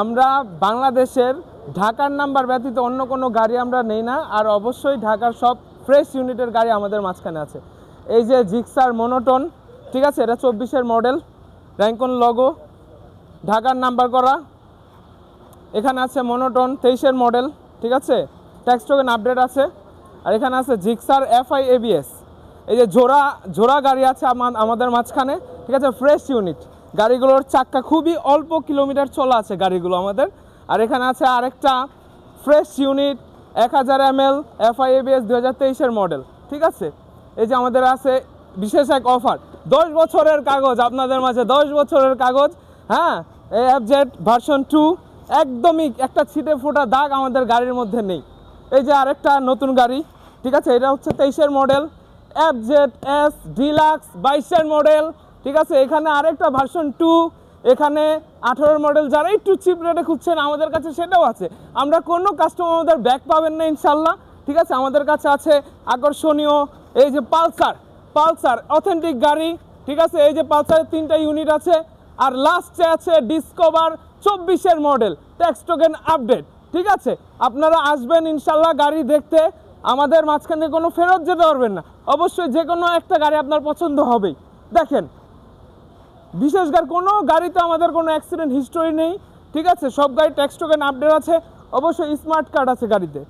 আমরা বাংলাদেশের ঢাকার নাম্বার ব্যতীত অন্য কোনো গাড়ি আমরা নেই না, আর অবশ্যই ঢাকার সব ফ্রেশ ইউনিটের গাড়ি আমাদের মাঝখানে আছে। এই যে জিক্সার মনোটন, ঠিক আছে, এটা 24-এর মডেল, র্যাঙ্কন লগো, ঢাকার নাম্বার করা। এখানে আছে মনোটন 23-এর মডেল, ঠিক আছে, ট্যাক্স টোকেন আপডেট আছে। আর এখানে আছে জিক্সার FI ABS। এই যে জোড়া গাড়ি আছে আমাদের মাঝখানে, ঠিক আছে, ফ্রেশ ইউনিট। গাড়িগুলোর চাক্কা খুবই অল্প কিলোমিটার চলা আছে গাড়িগুলো আমাদের। আর এখানে আছে আরেকটা fresh unit 1000 ml FI ABS 2023-এর মডেল, ঠিক আছে। এই যে আমাদের আছে বিশেষ এক অফার, 10 বছরের কাগজ আপনাদের মাঝে, 10 বছরের কাগজ। হ্যাঁ, এই FZ ভার্সন 2 একদমই একটা ছিটে ফোটা দাগ আমাদের গাড়ির মধ্যে নেই। এই যে আরেকটা নতুন গাড়ি, ঠিক আছে, এটা হচ্ছে 23-এর মডেল FZS ডিলাক্স 22-এর মডেল, ঠিক আছে। এখানে আরেকটা ভার্সন 2, এখানে 18-এর মডেল। যারা একটু চিপ রেটে খুঁজছেন আমাদের কাছে সেটাও আছে। আমরা কোনো কাস্টমার আমাদের ব্যাক পাবেন না ইনশাল্লাহ, ঠিক আছে। আমাদের কাছে আছে আকর্ষণীয় এই যে পালসার অথেন্টিক গাড়ি, ঠিক আছে। এই যে পালসারের 3টা ইউনিট আছে। আর লাস্টে আছে ডিসকভার 24-এর মডেল, ট্যাক্স টোকেন আপডেট, ঠিক আছে। আপনারা আসবেন ইনশাল্লাহ গাড়ি দেখতে, আমাদের মাঝখানে কোনো ফেরত যেতে পারবেন না। অবশ্যই যে কোনো একটা গাড়ি আপনার পছন্দ হবেই। দেখেন, বিশেষ করে কোনো গাড়িতে আমাদের কোনো অ্যাক্সিডেন্ট হিস্টোরি নেই, ঠিক আছে। সব গাড়ি ট্যাক্স টোকেন আপডেট আছে, অবশ্যই স্মার্ট কার্ড আছে গাড়িতে।